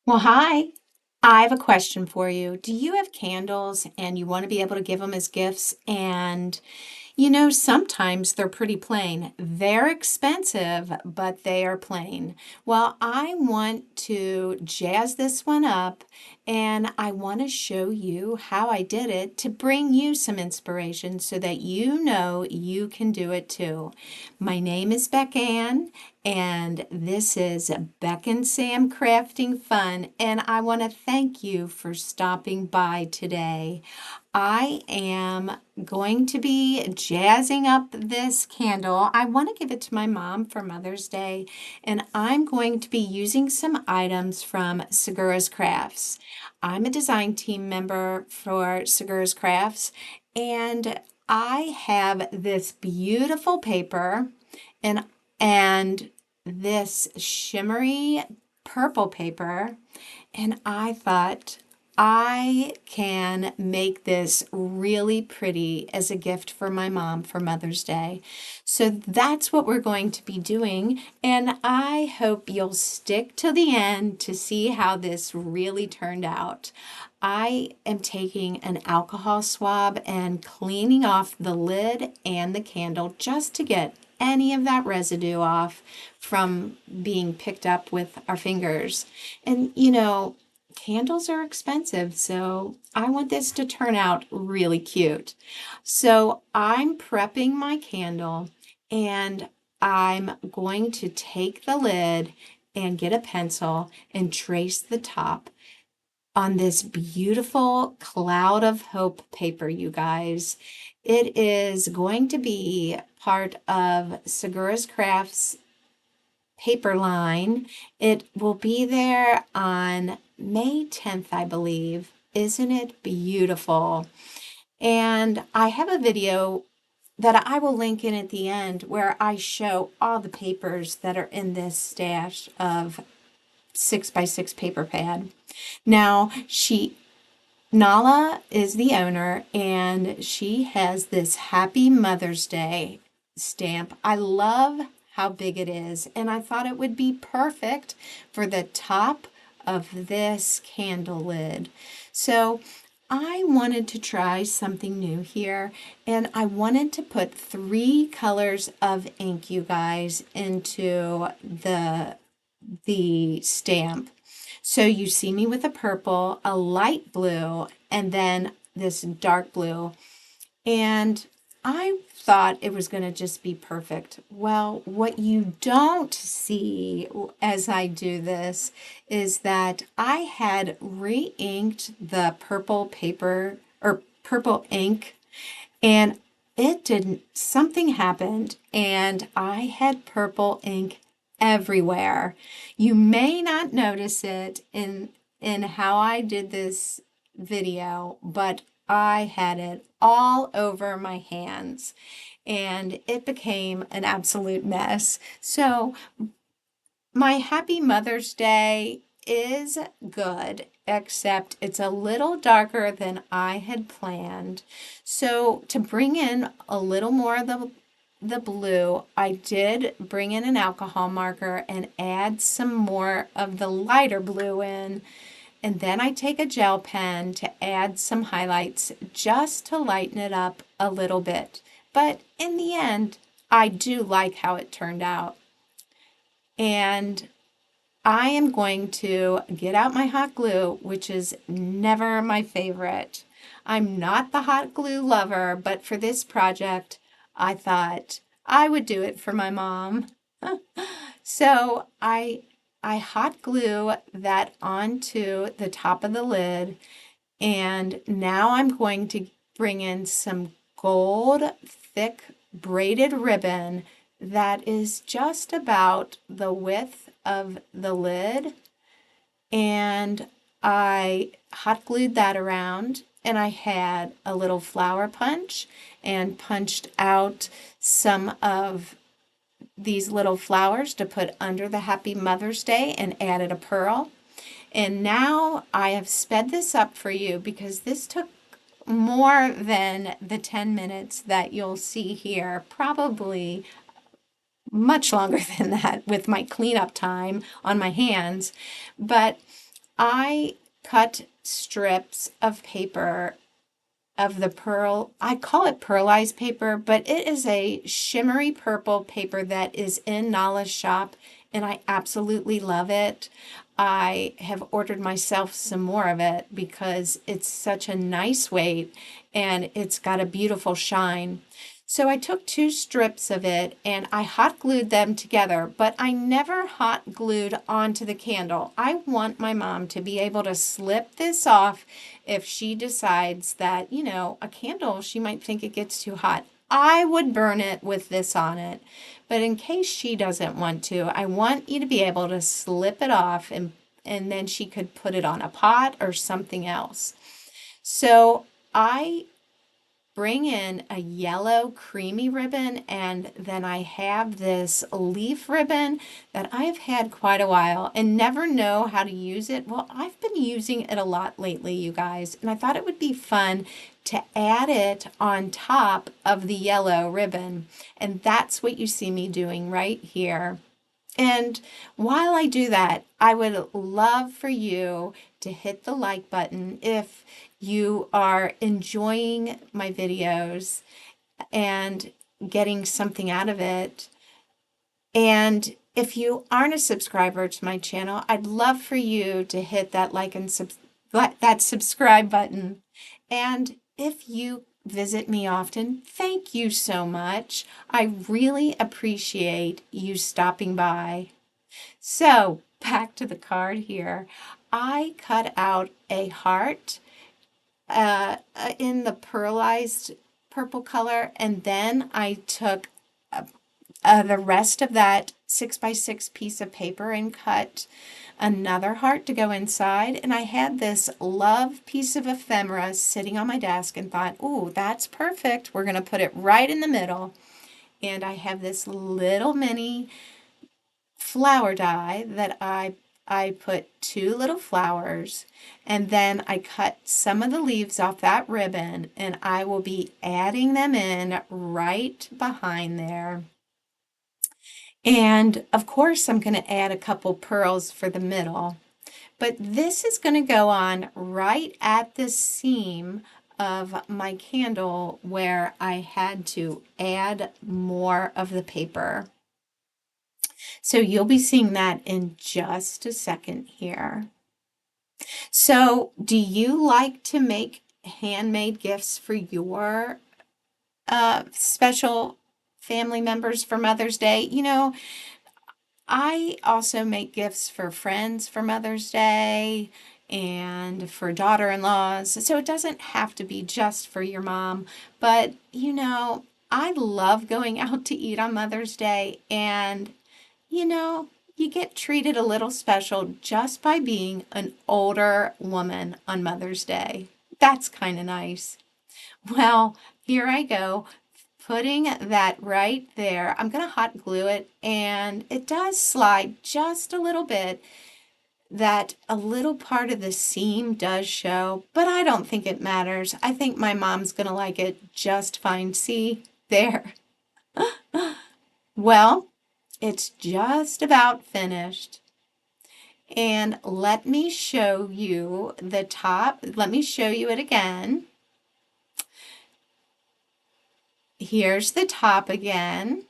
Well, hi. I have a question for you. Do you have candles and you want to be able to give them as gifts? And sometimes they're pretty plain. They're expensive, but they are plain. Well, I want to jazz this one up and I want to show you how I did it to bring you some inspiration so that you know you can do it too. My name is Beck Ann, and this is Beck and Sam Crafting Fun, and I want to thank you for stopping by today. I am going to be jazzing up this candle. I want to give it to my mom for Mother's Day, and I'm going to be using some items from Seguras Crafts. I'm a design team member for Seguras Crafts, and I have this beautiful paper and and this shimmery purple paper, and I thought I can make this really pretty as a gift for my mom for Mother's Day. So that's what we're going to be doing, and I hope you'll stick to the end to see how this really turned out. I am taking an alcohol swab and cleaning off the lid and the candle just to get any of that residue off from being picked up with our fingers. And candles are expensive, so I want this to turn out really cute. So I'm prepping my candle and I'm going to take the lid and get a pencil and trace the top on this beautiful cloud of hope paper, you guys. It is going to be part of Seguras Crafts paper line. It will be there on May 10th, I believe. Isn't it beautiful? And I have a video that I will link in at the end where I show all the papers that are in this stash of 6x6 paper pad. Now, Nala is the owner, and she has this Happy Mother's Day stamp. I love how big it is, and I thought it would be perfect for the top of this candle lid. So I wanted to try something new here, and I wanted to put three colors of ink, you guys, into the stamp. So you see me with a purple, a light blue, and then this dark blue. And I thought it was going to just be perfect. Well, what you don't see as I do this is that I had re-inked the purple paper or purple ink, and it didn't, something happened, and I had purple ink everywhere. You may not notice it in how I did this video, but I had it all over my hands and it became an absolute mess. So my Happy Mother's Day is good, except it's a little darker than I had planned. So to bring in a little more of the blue, I did bring in an alcohol marker and add some more of the lighter blue in. And then I take a gel pen to add some highlights just to lighten it up a little bit. But in the end, I do like how it turned out. And I am going to get out my hot glue, which is never my favorite. I'm not the hot glue lover, but for this project, I thought I would do it for my mom. So I hot glue that onto the top of the lid, and now I'm going to bring in some gold thick braided ribbon that is just about the width of the lid, and I hot glued that around, and I had a little flower punch and punched out some of these little flowers to put under the Happy Mother's Day and added a pearl. And now I have sped this up for you because this took more than the 10 minutes that you'll see here, probably much longer than that with my cleanup time on my hands. But I cut strips of paper of the pearl. I call it pearlized paper, but it is a shimmery purple paper that is in Nala's shop, and I absolutely love it. I have ordered myself some more of it because it's such a nice weight and it's got a beautiful shine. So I took two strips of it and I hot glued them together, but I never hot glued onto the candle. I want my mom to be able to slip this off if she decides that, a candle, she might think it gets too hot. I would burn it with this on it. But in case she doesn't want to, I want you to be able to slip it off and then she could put it on a pot or something else. So I bring in a yellow creamy ribbon, and then I have this leaf ribbon that I've had quite a while and never know how to use it. Well, I've been using it a lot lately, you guys, and I thought it would be fun to add it on top of the yellow ribbon, and that's what you see me doing right here. And while I do that, I would love for you to hit the like button if you are enjoying my videos and getting something out of it. And if you aren't a subscriber to my channel, I'd love for you to hit that like and that subscribe button. And if you visit me often, thank you so much. I really appreciate you stopping by. So back to the card here. I cut out a heart in the pearlized purple color, and then I took the rest of that 6x6 piece of paper and cut another heart to go inside. And I had this love piece of ephemera sitting on my desk and thought, ooh, that's perfect. We're going to put it right in the middle. And I have this little mini flower die that I put two little flowers, and then I cut some of the leaves off that ribbon, and I will be adding them in right behind there. And of course, I'm going to add a couple pearls for the middle, but this is going to go on right at the seam of my candle where I had to add more of the paper. So you'll be seeing that in just a second here. So do you like to make handmade gifts for your special family members for Mother's Day? I also make gifts for friends for Mother's Day and for daughter-in-laws. So it doesn't have to be just for your mom, but I love going out to eat on Mother's Day, and you get treated a little special just by being an older woman on Mother's Day. That's kind of nice. Well, here I go, putting that right there. I'm going to hot glue it, and it does slide just a little bit. That a little part of the seam does show, but I don't think it matters. I think my mom's going to like it just fine. See, there. Well, it's just about finished. And let me show you the top. Let me show you it again. Here's the top again.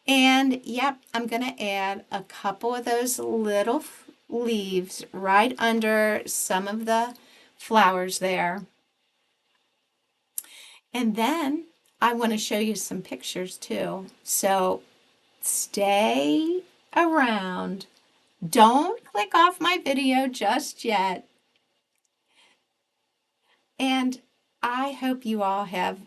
And yep, I'm going to add a couple of those little leaves right under some of the flowers there. And then I want to show you some pictures too. So stay around. Don't click off my video just yet. And I hope you all have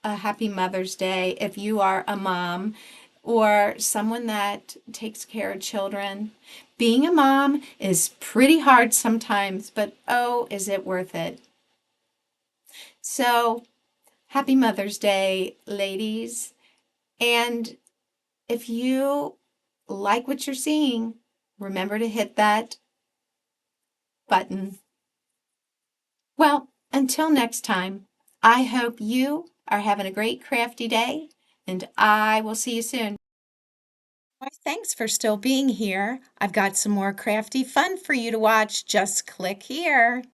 a happy Mother's Day if you are a mom or someone that takes care of children. Being a mom is pretty hard sometimes, but oh, is it worth it? So, happy Mother's Day, ladies. And if you like what you're seeing, remember to hit that button. Well, until next time, I hope you are having a great crafty day, and I will see you soon. Why, thanks for still being here. I've got some more crafty fun for you to watch. Just click here.